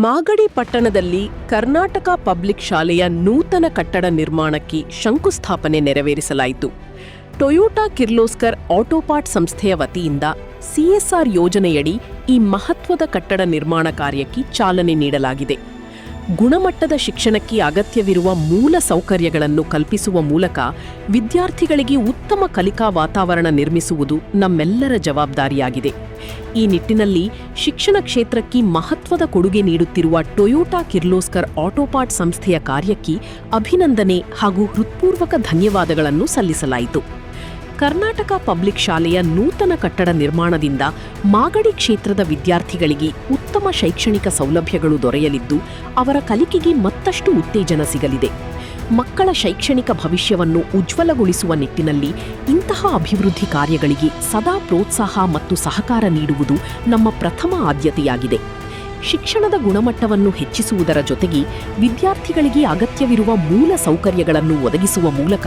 ಮಾಗಡಿ ಪಟ್ಟಣದಲ್ಲಿ ಕರ್ನಾಟಕ ಪಬ್ಲಿಕ್ ಶಾಲೆಯ ನೂತನ ಕಟ್ಟಡ ನಿರ್ಮಾಣಕ್ಕೆ ಶಂಕುಸ್ಥಾಪನೆ ನೆರವೇರಿಸಲಾಯಿತು. ಟೊಯೋಟಾ ಕಿರ್ಲೋಸ್ಕರ್ ಆಟೋಪಾರ್ಟ್ ಸಂಸ್ಥೆಯ ವತಿಯಿಂದ ಸಿಎಸ್ಆರ್ ಯೋಜನೆಯಡಿ ಈ ಮಹತ್ವದ ಕಟ್ಟಡ ನಿರ್ಮಾಣ ಕಾರ್ಯಕ್ಕೆ ಚಾಲನೆ ನೀಡಲಾಗಿದೆ. ಗುಣಮಟ್ಟದ ಶಿಕ್ಷಣಕ್ಕೆ ಅಗತ್ಯವಿರುವ ಮೂಲ ಸೌಕರ್ಯಗಳನ್ನು ಕಲ್ಪಿಸುವ ಮೂಲಕ ವಿದ್ಯಾರ್ಥಿಗಳಿಗೆ ಉತ್ತಮ ಕಲಿಕಾ ವಾತಾವರಣ ನಿರ್ಮಿಸುವುದು ನಮ್ಮೆಲ್ಲರ ಜವಾಬ್ದಾರಿಯಾಗಿದೆ. ಈ ನಿಟ್ಟಿನಲ್ಲಿ ಶಿಕ್ಷಣ ಕ್ಷೇತ್ರಕ್ಕೆ ಮಹತ್ವದ ಕೊಡುಗೆ ನೀಡುತ್ತಿರುವ ಟೊಯೋಟಾ ಕಿರ್ಲೋಸ್ಕರ್ ಆಟೋಪಾರ್ಟ್ ಸಂಸ್ಥೆಯ ಕಾರ್ಯಕ್ಕೆ ಅಭಿನಂದನೆ ಹಾಗೂ ಹೃತ್ಪೂರ್ವಕ ಧನ್ಯವಾದಗಳನ್ನು ಸಲ್ಲಿಸಲಾಯಿತು. ಕರ್ನಾಟಕ ಪಬ್ಲಿಕ್ ಶಾಲೆಯ ನೂತನ ಕಟ್ಟಡ ನಿರ್ಮಾಣದಿಂದ ಮಾಗಡಿ ಕ್ಷೇತ್ರದ ವಿದ್ಯಾರ್ಥಿಗಳಿಗೆ ಉತ್ತಮ ಶೈಕ್ಷಣಿಕ ಸೌಲಭ್ಯಗಳು ದೊರೆಯಲಿದ್ದು, ಅವರ ಕಲಿಕೆಗೆ ಮತ್ತಷ್ಟು ಉತ್ತೇಜನ ಸಿಗಲಿದೆ. ಮಕ್ಕಳ ಶೈಕ್ಷಣಿಕ ಭವಿಷ್ಯವನ್ನು ಉಜ್ವಲಗೊಳಿಸುವ ನಿಟ್ಟಿನಲ್ಲಿ ಇಂತಹ ಅಭಿವೃದ್ಧಿ ಕಾರ್ಯಗಳಿಗೆ ಸದಾ ಪ್ರೋತ್ಸಾಹ ಮತ್ತು ಸಹಕಾರ ನೀಡುವುದು ನಮ್ಮ ಪ್ರಥಮ ಆದ್ಯತೆಯಾಗಿದೆ. ಶಿಕ್ಷಣದ ಗುಣಮಟ್ಟವನ್ನು ಹೆಚ್ಚಿಸುವುದರ ಜೊತೆಗೆ ವಿದ್ಯಾರ್ಥಿಗಳಿಗೆ ಅಗತ್ಯವಿರುವ ಮೂಲ ಸೌಕರ್ಯಗಳನ್ನು ಒದಗಿಸುವ ಮೂಲಕ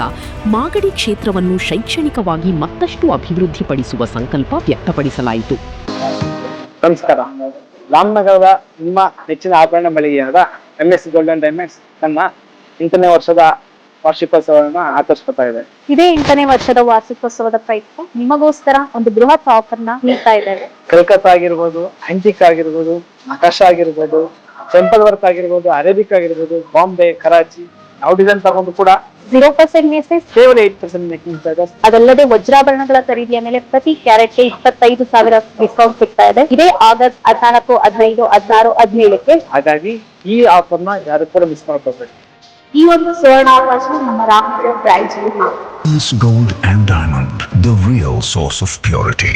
ಮಾಗಡಿ ಕ್ಷೇತ್ರವನ್ನು ಶೈಕ್ಷಣಿಕವಾಗಿ ಮತ್ತಷ್ಟು ಅಭಿವೃದ್ಧಿಪಡಿಸುವ ಸಂಕಲ್ಪ ವ್ಯಕ್ತಪಡಿಸಲಾಯಿತು. ನಮಸ್ಕಾರ. ರಾಮನಗರದ ನಿಮ್ಮ ನೆಚ್ಚಿನ ಆಭರಣ ಮಳಿಗೆಯಾದ MS ಗೋಲ್ಡನ್ ಡೈಮಂಡ್ಸ್ ತನ್ನ 8ನೇ ವರ್ಷದ ವಾರ್ಷಿಕೋತ್ಸವವನ್ನು ಆಚರಿಸ್ತಾ ಇದೆ. ಇದೇ 8ನೇ ವರ್ಷದ ವಾರ್ಷಿಕೋತ್ಸವದ ಪ್ರಯುಕ್ತ ನಿಮಗೋಸ್ಕರ ಒಂದು ಬೃಹತ್ ಆಫರ್ನ ನೀಡ್ತಾ ಇದ್ದೇವೆ. ಕಲ್ಕತ್ತಾ ಆಗಿರ್ಬೋದು, ಆಂಟಿಕ್ ಆಗಿರ್ಬೋದು, ಆಕಾಶ ಆಗಿರ್ಬೋದು, ಟೆಂಪಲ್ ವರ್ಕ್ ಆಗಿರ್ಬೋದು, ಅರೇಬಿಕ್ ಆಗಿರ್ಬೋದು, ಬಾಂಬೆ, ಕರಾಚಿ ಯಾವ ಡಿಸೈನ್ ತಗೊಂಡು ಕೂಡ 0% ಮೇಸೇಜ್, ಕೇವಲ 8% ಮೇಕಿಂಗ್ ಚಾರ್ಜಸ್. ಅದಲ್ಲದೆ ವಜ್ರಾಭರಣಗಳ ಖರೀದಿಯ ಮೇಲೆ ಪ್ರತಿ ಕ್ಯಾರೆಟ್ಗೆ 25,000 ಡಿಸ್ಕೌಂಟ್ ಸಿಗ್ತಾ ಇದೆ. ಇದೇ ಆಗಸ್ಟ್ 14, 15, 16, 17ಕ್ಕೆ. ಹಾಗಾಗಿ ಈ ಆಫರ್ನ ಯಾರು ಕೂಡ ಮಿಸ್ ಮಾಡ್ಕೋಬೇಕು. ಈ ಒಂದು ಸುವರ್ಣಾವಕಾಶ ನಮ್ಮ Ramanagara branch MS Gold and Diamond, the real source of purity.